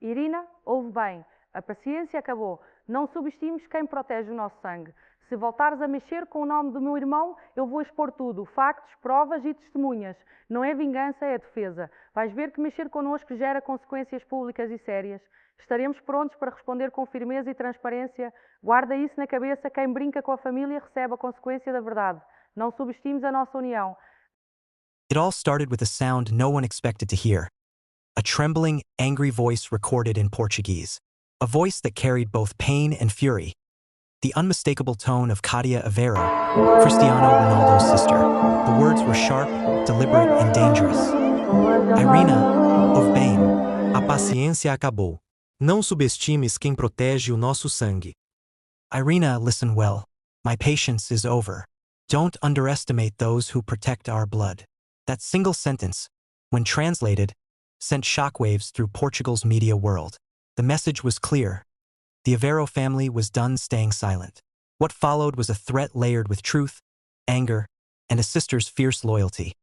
Irina, ouve bem. A paciência acabou. Não subestimes quem protege o nosso sangue. Se voltares a mexer com o nome do meu irmão, eu vou expor tudo. Factos, provas e testemunhas. Não é vingança, é defesa. Vais ver que mexer connosco gera consequências públicas e sérias. Estaremos prontos para responder com firmeza e transparência. Guarda isso na cabeça. Quem brinca com a família recebe a consequência da verdade. Não subestimes a nossa união. It all started with a sound no one expected to hear. A trembling, angry voice recorded in Portuguese. A voice that carried both pain and fury. The unmistakable tone of Cátia Aveiro, Cristiano Ronaldo's sister. The words were sharp, deliberate, and dangerous. Irina, ouve bem. A paciência acabou. Não subestimes quem protege o nosso sangue. Irina, listen well. My patience is over. Don't underestimate those who protect our blood. That single sentence, when translated, sent shockwaves through Portugal's media world. The message was clear. The Aveiro family was done staying silent. What followed was a threat layered with truth, anger, and a sister's fierce loyalty.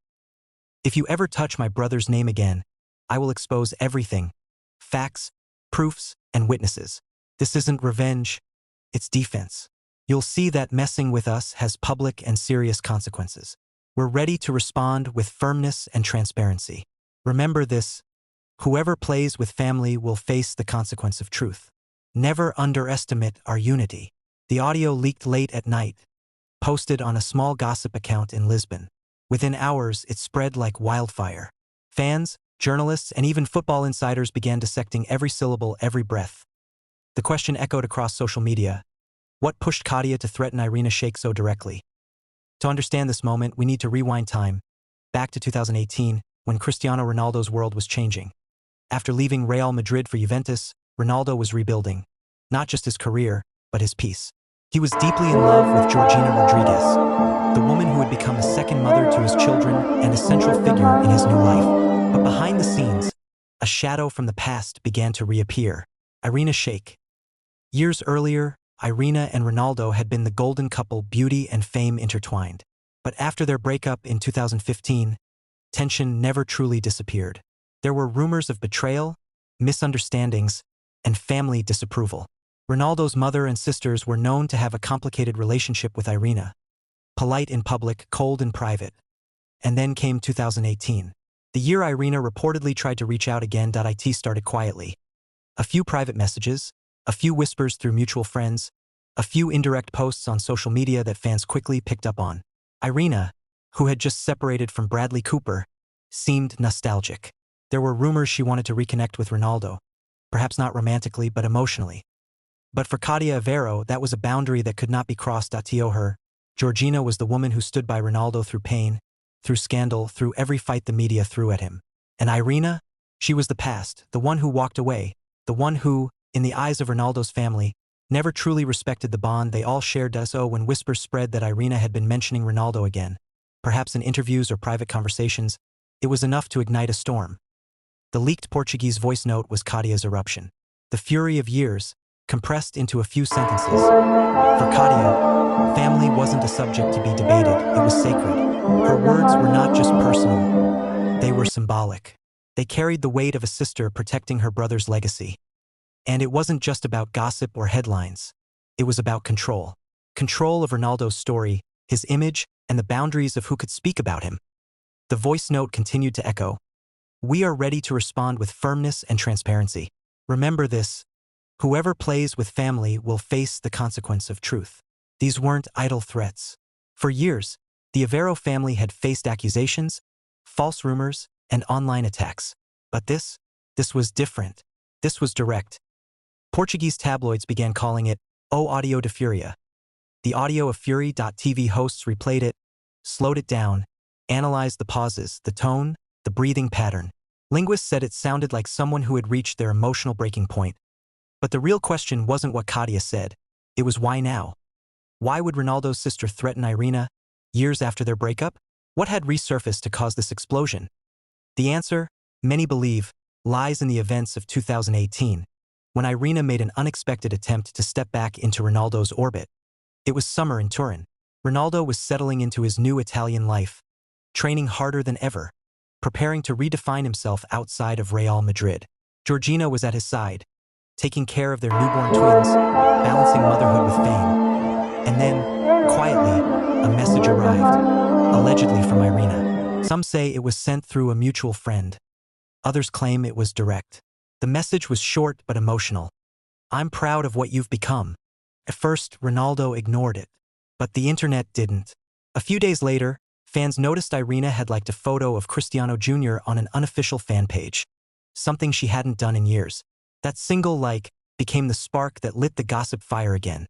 If you ever touch my brother's name again, I will expose everything. Facts, proofs, and witnesses. This isn't revenge, it's defense. You'll see that messing with us has public and serious consequences. We're ready to respond with firmness and transparency. Remember this: whoever plays with family will face the consequence of truth. Never underestimate our unity. The audio leaked late at night, posted on a small gossip account in Lisbon. Within hours, it spread like wildfire. Fans, journalists, and even football insiders began dissecting every syllable, every breath. The question echoed across social media: what pushed Cátia to threaten Irina Shayk so directly? To understand this moment, we need to rewind time, back to 2018, when Cristiano Ronaldo's world was changing. After leaving Real Madrid for Juventus, Ronaldo was rebuilding, not just his career, but his peace. He was deeply in love with Georgina Rodriguez, the woman who had become a second mother to his children and a central figure in his new life. But behind the scenes, a shadow from the past began to reappear: Irina Shayk. Years earlier, Irina and Ronaldo had been the golden couple, beauty and fame intertwined. But after their breakup in 2015, tension never truly disappeared. There were rumors of betrayal, misunderstandings, and family disapproval. Ronaldo's mother and sisters were known to have a complicated relationship with Irina. Polite in public, cold in private. And then came 2018. The year Irina reportedly tried to reach out again. It started quietly. A few private messages, a few whispers through mutual friends, a few indirect posts on social media that fans quickly picked up on. Irina, who had just separated from Bradley Cooper, seemed nostalgic. There were rumors she wanted to reconnect with Ronaldo, perhaps not romantically but emotionally. But for Cátia Aveiro, that was a boundary that could not be crossed. To her, Georgina was the woman who stood by Ronaldo through pain, through scandal, through every fight the media threw at him. And Irina? She was the past, the one who walked away, the one who, in the eyes of Ronaldo's family, never truly respected the bond they all shared. So when whispers spread that Irina had been mentioning Ronaldo again, perhaps in interviews or private conversations, it was enough to ignite a storm. The leaked Portuguese voice note was Cátia's eruption. The fury of years, compressed into a few sentences. For Cátia, family wasn't a subject to be debated, it was sacred. Her words were not just personal, they were symbolic. They carried the weight of a sister protecting her brother's legacy. And it wasn't just about gossip or headlines. It was about control. Control of Ronaldo's story, his image, and the boundaries of who could speak about him. The voice note continued to echo: we are ready to respond with firmness and transparency. Remember this: whoever plays with family will face the consequence of truth. These weren't idle threats. For years, the Aveiro family had faced accusations, false rumors, and online attacks. But this was different. This was direct. Portuguese tabloids began calling it O Audio de Furia. The audio of Fury.tv hosts replayed it, slowed it down, analyzed the pauses, the tone, the breathing pattern. Linguists said it sounded like someone who had reached their emotional breaking point. But the real question wasn't what Cátia said. It was why now? Why would Ronaldo's sister threaten Irina, years after their breakup? What had resurfaced to cause this explosion? The answer, many believe, lies in the events of 2018, when Irina made an unexpected attempt to step back into Ronaldo's orbit. It was summer in Turin. Ronaldo was settling into his new Italian life, training harder than ever, preparing to redefine himself outside of Real Madrid. Georgina was at his side, taking care of their newborn twins, balancing motherhood with fame. And then, quietly, a message arrived, allegedly from Irina. Some say it was sent through a mutual friend. Others claim it was direct. The message was short but emotional. "I'm proud of what you've become." At first, Ronaldo ignored it. But the internet didn't. A few days later, fans noticed Irina had liked a photo of Cristiano Jr. on an unofficial fan page, something she hadn't done in years. That single like became the spark that lit the gossip fire again.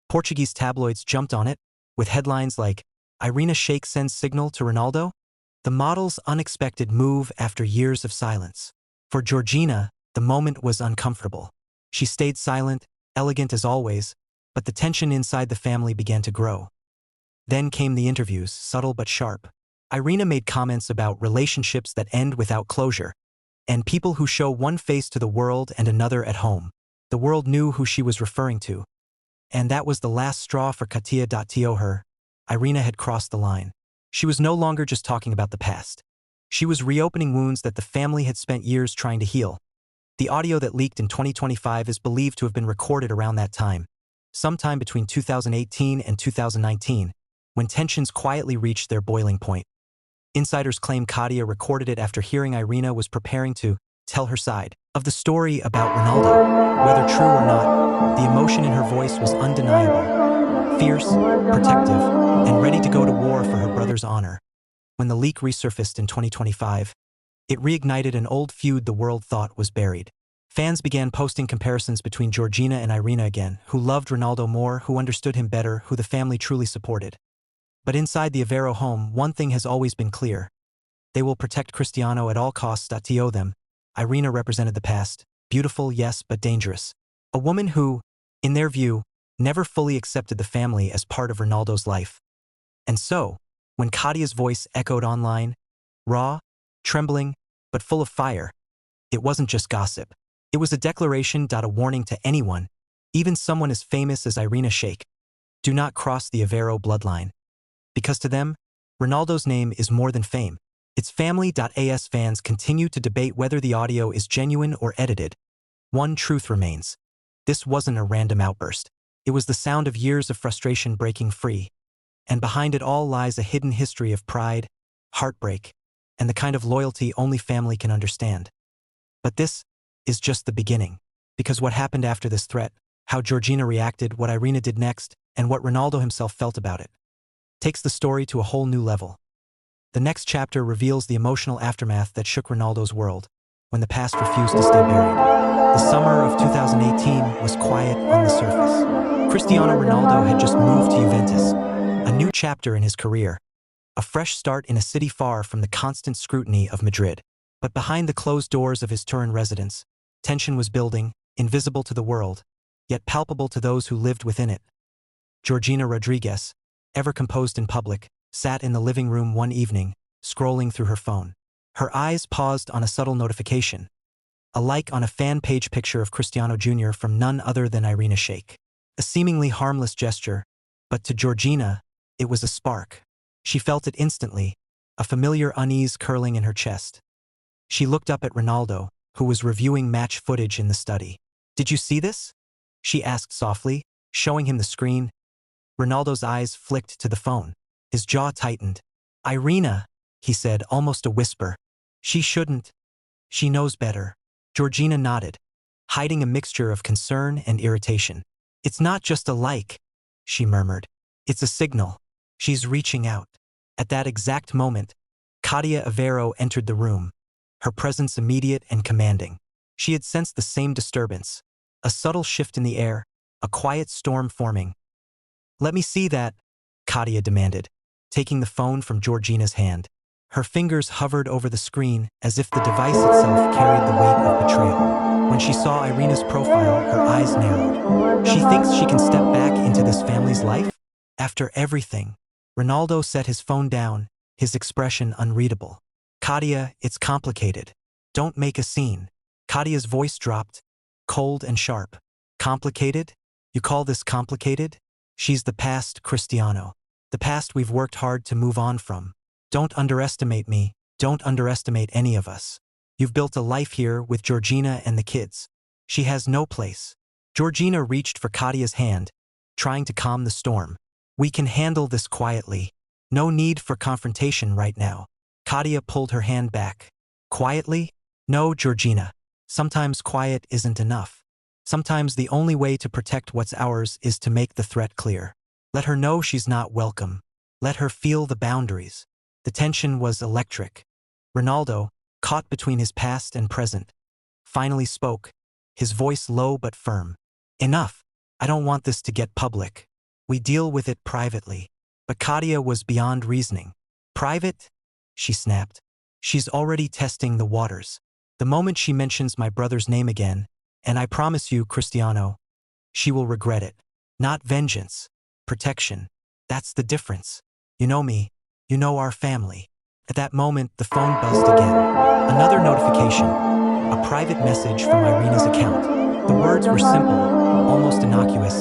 Portuguese tabloids jumped on it, with headlines like, "Irina Shayk sends signal to Ronaldo?" The model's unexpected move after years of silence. For Georgina, the moment was uncomfortable. She stayed silent, elegant as always, but the tension inside the family began to grow. Then came the interviews, subtle but sharp. Irina made comments about relationships that end without closure, and people who show one face to the world and another at home. The world knew who she was referring to. And that was the last straw for Katia. Her. Irina had crossed the line. She was no longer just talking about the past. She was reopening wounds that the family had spent years trying to heal. The audio that leaked in 2025 is believed to have been recorded around that time, sometime between 2018 and 2019, when tensions quietly reached their boiling point. Insiders claim Katia recorded it after hearing Irina was preparing to tell her side of the story about Ronaldo. Whether true or not, the emotion in her voice was undeniable. Fierce, protective, and ready to go to war for her brother's honor. When the leak resurfaced in 2025, it reignited an old feud the world thought was buried. Fans began posting comparisons between Georgina and Irina again, who loved Ronaldo more, who understood him better, who the family truly supported. But inside the Aveiro home, one thing has always been clear. They will protect Cristiano at all costs. To them, Irina represented the past, beautiful, yes, but dangerous. A woman who, in their view, never fully accepted the family as part of Ronaldo's life. And so, when Katia's voice echoed online, raw, trembling, but full of fire, it wasn't just gossip. It was a declaration, a warning to anyone, even someone as famous as Irina Shayk. Do not cross the Aveiro bloodline. Because to them, Ronaldo's name is more than fame. It's family. As fans continue to debate whether the audio is genuine or edited, one truth remains. This wasn't a random outburst. It was the sound of years of frustration breaking free. And behind it all lies a hidden history of pride, heartbreak, and the kind of loyalty only family can understand. But this is just the beginning. Because what happened after this threat, how Georgina reacted, what Irina did next, and what Ronaldo himself felt about it, takes the story to a whole new level. The next chapter reveals the emotional aftermath that shook Ronaldo's world, when the past refused to stay buried. The summer of 2018 was quiet on the surface. Cristiano Ronaldo had just moved to Juventus, a new chapter in his career, a fresh start in a city far from the constant scrutiny of Madrid. But behind the closed doors of his Turin residence, tension was building, invisible to the world, yet palpable to those who lived within it. Georgina Rodriguez, ever composed in public, sat in the living room one evening, scrolling through her phone. Her eyes paused on a subtle notification, a like on a fan page picture of Cristiano Jr. from none other than Irina Shayk. A seemingly harmless gesture, but to Georgina, it was a spark. She felt it instantly, a familiar unease curling in her chest. She looked up at Ronaldo, who was reviewing match footage in the study. "Did you see this?" she asked softly, showing him the screen. Ronaldo's eyes flicked to the phone. His jaw tightened. "Irina," he said, almost a whisper. "She shouldn't. She knows better." Georgina nodded, hiding a mixture of concern and irritation. "It's not just a like," she murmured. "It's a signal. She's reaching out." At that exact moment, Katia Aveiro entered the room, her presence immediate and commanding. She had sensed the same disturbance, a subtle shift in the air, a quiet storm forming. "Let me see that," Katia demanded, taking the phone from Georgina's hand. Her fingers hovered over the screen as if the device itself carried the weight of betrayal. When she saw Irina's profile, her eyes narrowed. "She thinks she can step back into this family's life? After everything?" Ronaldo set his phone down, his expression unreadable. "Katia, it's complicated. Don't make a scene." Katia's voice dropped, cold and sharp. "Complicated? You call this complicated? She's the past, Cristiano. The past we've worked hard to move on from. Don't underestimate me. Don't underestimate any of us. You've built a life here with Georgina and the kids. She has no place. Georgina reached for Katia's hand, trying to calm the storm. We can handle this quietly. No need for confrontation right now. Katia pulled her hand back. Quietly? No, Georgina. Sometimes quiet isn't enough. Sometimes the only way to protect what's ours is to make the threat clear. Let her know she's not welcome. Let her feel the boundaries. The tension was electric. Ronaldo, caught between his past and present, finally spoke, his voice low but firm. Enough. I don't want this to get public. We deal with it privately. But Katia was beyond reasoning. Private? She snapped. She's already testing the waters. The moment she mentions my brother's name again, and I promise you, Cristiano, she will regret it. Not vengeance. Protection. That's the difference. You know me. You know our family. At that moment, the phone buzzed again. Another notification. A private message from Irina's account. The words were simple, almost innocuous.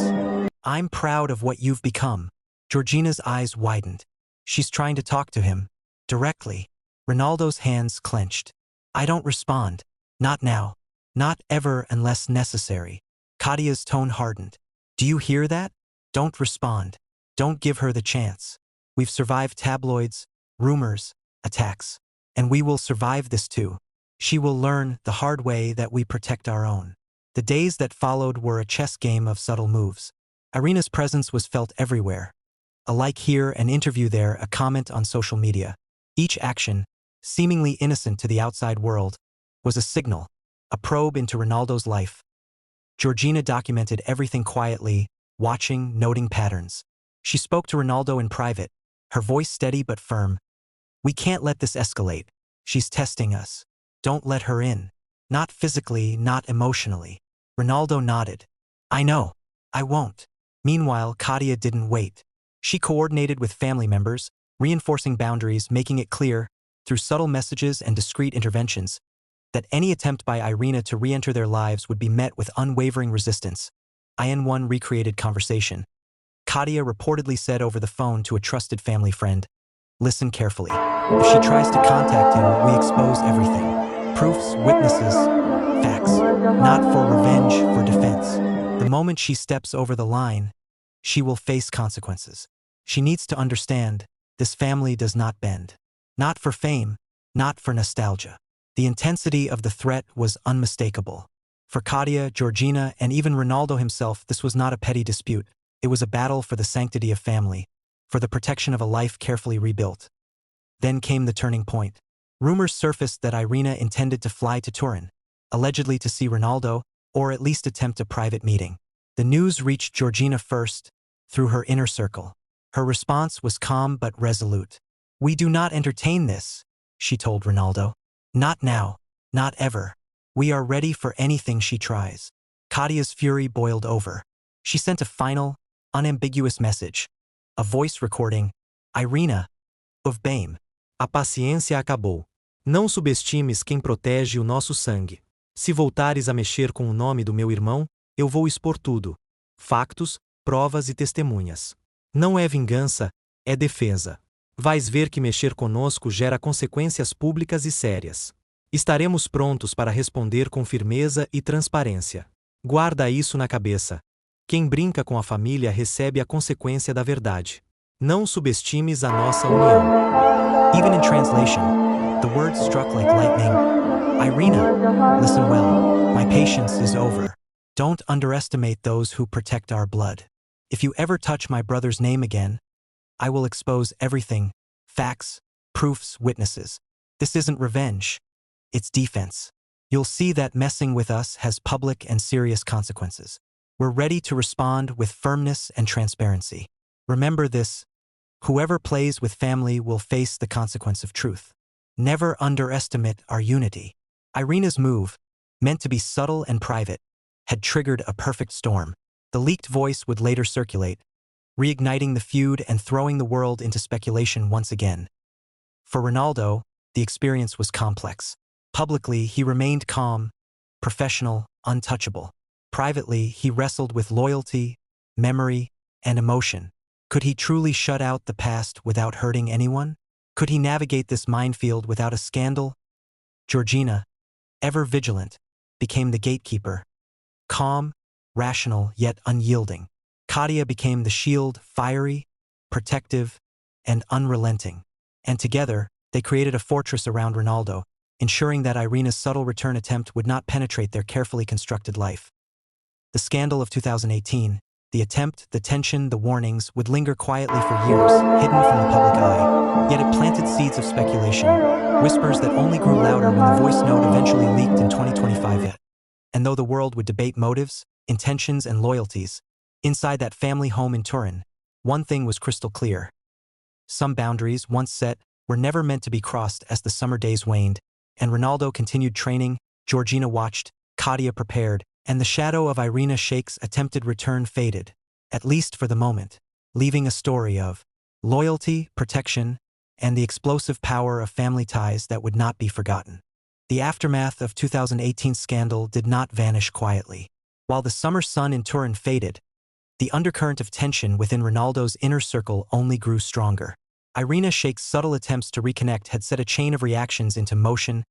I'm proud of what you've become. Georgina's eyes widened. She's trying to talk to him. Directly. Ronaldo's hands clenched. I don't respond. Not now. Not ever unless necessary. Katia's tone hardened. Do you hear that? Don't respond. Don't give her the chance. We've survived tabloids, rumors, attacks. And we will survive this too. She will learn the hard way that we protect our own. The days that followed were a chess game of subtle moves. Irina's presence was felt everywhere. A like here, an interview there, a comment on social media. Each action, seemingly innocent to the outside world, was a signal, a probe into Ronaldo's life. Georgina documented everything quietly, watching, noting patterns. She spoke to Ronaldo in private, her voice steady but firm. We can't let this escalate. She's testing us. Don't let her in. Not physically, not emotionally. Ronaldo nodded. I know. I won't. Meanwhile, Katia didn't wait. She coordinated with family members, reinforcing boundaries, making it clear, through subtle messages and discreet interventions, that any attempt by Irina to re-enter their lives would be met with unwavering resistance. IN1 recreated conversation. Katia reportedly said over the phone to a trusted family friend, listen carefully. If she tries to contact you, we expose everything. Proofs, witnesses, facts. Not for revenge, for defense. The moment she steps over the line, she will face consequences. She needs to understand, this family does not bend. Not for fame, not for nostalgia. The intensity of the threat was unmistakable. For Katia, Georgina, and even Ronaldo himself, this was not a petty dispute. It was a battle for the sanctity of family, for the protection of a life carefully rebuilt. Then came the turning point. Rumors surfaced that Irina intended to fly to Turin, allegedly to see Ronaldo, or at least attempt a private meeting. The news reached Georgina first, through her inner circle. Her response was calm but resolute. We do not entertain this, she told Ronaldo. Not now, not ever. We are ready for anything she tries. Katia's fury boiled over. She sent a final, unambiguous message. A voice recording, Irina, of BAME. A paciência acabou. Não subestimes quem protege o nosso sangue. Se voltares a mexer com o nome do meu irmão, eu vou expor tudo. Factos, provas e testemunhas. Não é vingança, é defesa. Vais ver que mexer conosco gera consequências públicas e sérias. Estaremos prontos para responder com firmeza e transparência. Guarda isso na cabeça. Quem brinca com a família recebe a consequência da verdade. Não subestimes a nossa união. Even in translation, the words struck like lightning. Irina, listen well. My patience is over. Don't underestimate those who protect our blood. If you ever touch my brother's name again, I will expose everything. Facts, proofs, witnesses. This isn't revenge. It's defense. You'll see that messing with us has public and serious consequences. We're ready to respond with firmness and transparency. Remember this. Whoever plays with family will face the consequence of truth. Never underestimate our unity. Irina's move, meant to be subtle and private, had triggered a perfect storm. The leaked voice would later circulate, reigniting the feud and throwing the world into speculation once again. For Ronaldo, the experience was complex. Publicly, he remained calm, professional, untouchable. Privately, he wrestled with loyalty, memory, and emotion. Could he truly shut out the past without hurting anyone? Could he navigate this minefield without a scandal? Georgina, ever vigilant, became the gatekeeper. Calm, rational, yet unyielding. Katia became the shield, fiery, protective, and unrelenting. And together, they created a fortress around Ronaldo, ensuring that Irina's subtle return attempt would not penetrate their carefully constructed life. The scandal of 2018, the attempt, the tension, the warnings, would linger quietly for years, hidden from the public eye. Yet it planted seeds of speculation, whispers that only grew louder when the voice note eventually leaked in 2025. And though the world would debate motives, intentions, and loyalties, inside that family home in Turin, one thing was crystal clear. Some boundaries, once set, were never meant to be crossed. As the summer days waned, and Ronaldo continued training, Georgina watched, Katia prepared, and the shadow of Irina Shaykh's attempted return faded, at least for the moment, leaving a story of loyalty, protection, and the explosive power of family ties that would not be forgotten. The aftermath of 2018's scandal did not vanish quietly. While the summer sun in Turin faded, the undercurrent of tension within Ronaldo's inner circle only grew stronger. Irina Shaykh's subtle attempts to reconnect had set a chain of reactions into motion,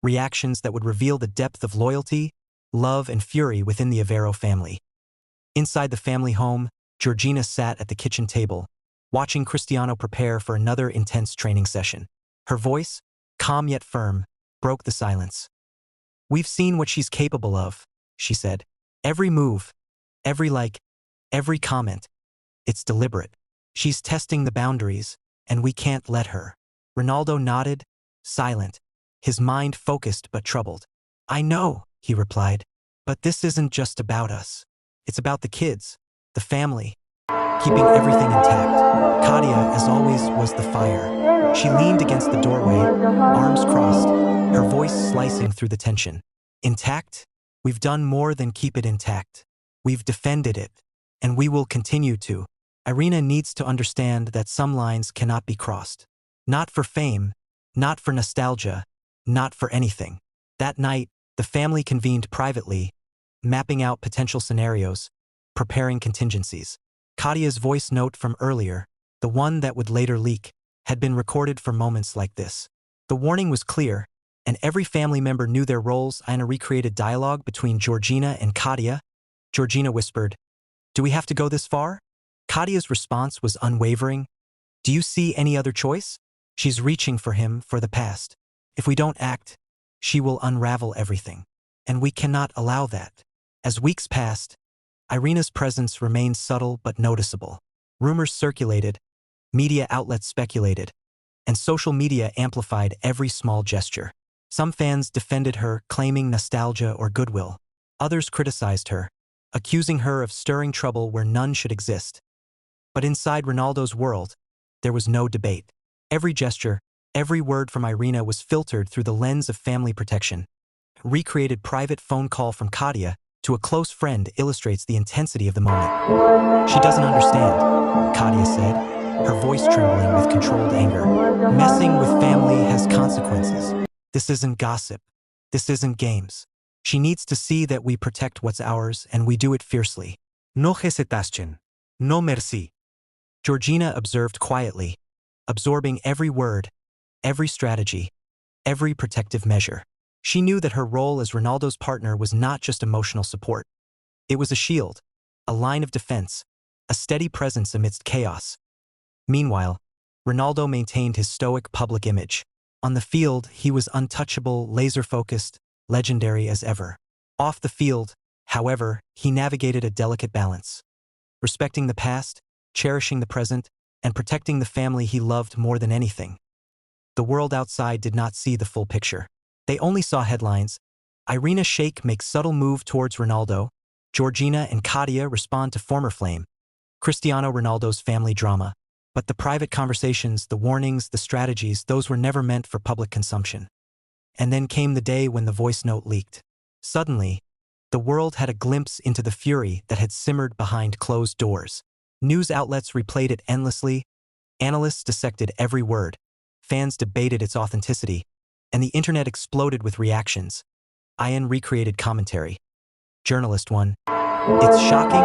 reactions that would reveal the depth of loyalty, love, and fury within the Avero family. Inside the family home, Georgina sat at the kitchen table, watching Cristiano prepare for another intense training session. Her voice, calm yet firm, broke the silence. "We've seen what she's capable of," she said. "Every move, every comment, it's deliberate. She's testing the boundaries, and we can't let her." Ronaldo nodded, silent, his mind focused but troubled. "I know," he replied, "but this isn't just about us. It's about the kids, the family, keeping everything intact." Katia, as always, was the fire. She leaned against the doorway, arms crossed, her voice slicing through the tension. "Intact? We've done more than keep it intact. We've defended it, and we will continue to." Irina needs to understand that some lines cannot be crossed. Not for fame, not for nostalgia, not for anything. That night, the family convened privately, mapping out potential scenarios, preparing contingencies. Katia's voice note from earlier, the one that would later leak, had been recorded for moments like this. The warning was clear, and every family member knew their roles. Irina recreated dialogue between Georgina and Katia. Georgina whispered, "Do we have to go this far?" Katia's response was unwavering. "Do you see any other choice? She's reaching for him for the past. If we don't act, she will unravel everything. And we cannot allow that." As weeks passed, Irina's presence remained subtle but noticeable. Rumors circulated, media outlets speculated, and social media amplified every small gesture. Some fans defended her, claiming nostalgia or goodwill. Others criticized her, accusing her of stirring trouble where none should exist. But inside Ronaldo's world, there was no debate. Every gesture, every word from Irina was filtered through the lens of family protection. A recreated private phone call from Katia to a close friend illustrates the intensity of the moment. "She doesn't understand," Katia said, her voice trembling with controlled anger. "Messing with family has consequences. This isn't gossip. This isn't games. She needs to see that we protect what's ours and we do it fiercely." "No hesitation. No merci." Georgina observed quietly, absorbing every word, every strategy, every protective measure. She knew that her role as Ronaldo's partner was not just emotional support. It was a shield, a line of defense, a steady presence amidst chaos. Meanwhile, Ronaldo maintained his stoic public image. On the field, he was untouchable, laser-focused, legendary as ever. Off the field, however, he navigated a delicate balance, respecting the past, cherishing the present, and protecting the family he loved more than anything. The world outside did not see the full picture. They only saw headlines. Irina Shaykh makes subtle move towards Ronaldo. Georgina and Katia respond to former flame. Cristiano Ronaldo's family drama. But the private conversations, the warnings, the strategies, those were never meant for public consumption. And then came the day when the voice note leaked. Suddenly, the world had a glimpse into the fury that had simmered behind closed doors. News outlets replayed it endlessly, analysts dissected every word, fans debated its authenticity, and the internet exploded with reactions. IN recreated commentary. Journalist 1. "It's shocking,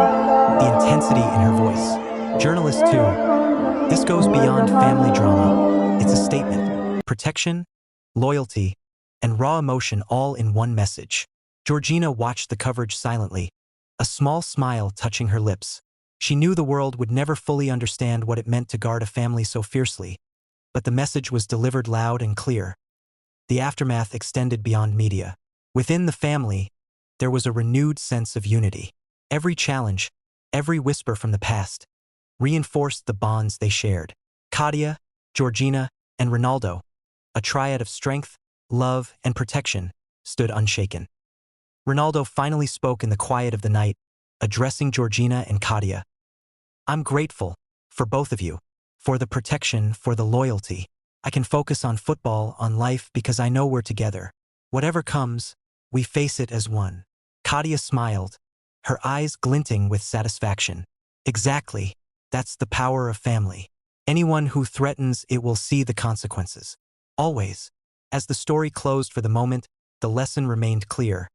the intensity in her voice." Journalist 2. "This goes beyond family drama. It's a statement. Protection, loyalty, and raw emotion all in one message. Georgina watched the coverage silently, a small smile touching her lips. She knew the world would never fully understand what it meant to guard a family so fiercely, but the message was delivered loud and clear. The aftermath extended beyond media. Within the family, there was a renewed sense of unity. Every challenge, every whisper from the past, reinforced the bonds they shared. Katia, Georgina, and Ronaldo, a triad of strength, love, and protection, stood unshaken. Ronaldo finally spoke in the quiet of the night, addressing Georgina and Katia. "I'm grateful for both of you, for the protection, for the loyalty. I can focus on football, on life, because I know we're together. Whatever comes, we face it as one." Katia smiled, her eyes glinting with satisfaction. "Exactly. That's the power of family. Anyone who threatens it will see the consequences. Always." As the story closed for the moment, the lesson remained clear.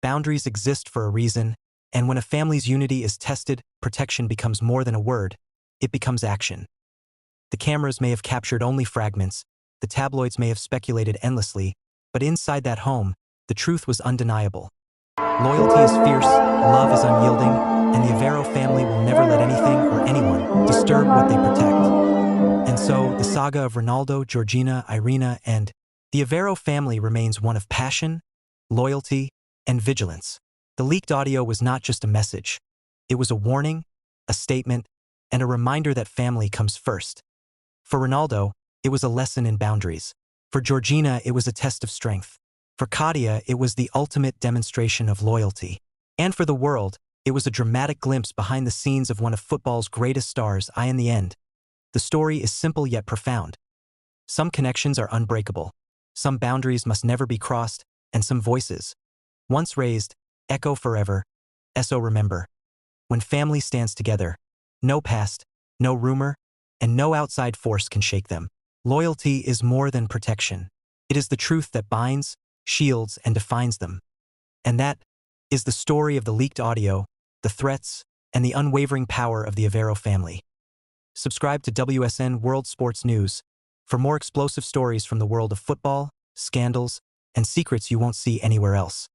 Boundaries exist for a reason, and when a family's unity is tested, protection becomes more than a word, it becomes action. The cameras may have captured only fragments, the tabloids may have speculated endlessly, but inside that home, the truth was undeniable. Loyalty is fierce, love is unyielding, and the Avero family will never let anything or anyone disturb what they protect. And so, the saga of Ronaldo, Georgina, Irina, and the Avero family remains one of passion, loyalty, and vigilance. The leaked audio was not just a message. It was a warning, a statement, and a reminder that family comes first. For Ronaldo, it was a lesson in boundaries. For Georgina, it was a test of strength. For Katia, it was the ultimate demonstration of loyalty. And for the world, it was a dramatic glimpse behind the scenes of one of football's greatest stars. In the end, the story is simple yet profound. Some connections are unbreakable. Some boundaries must never be crossed, and some voices, once raised, echo forever. So remember, when family stands together, no past, no rumor, and no outside force can shake them. Loyalty is more than protection. It is the truth that binds, shields, and defines them. And that is the story of the leaked audio, the threats, and the unwavering power of the Avero family. Subscribe to WSN World Sports News for more explosive stories from the world of football, scandals, and secrets you won't see anywhere else.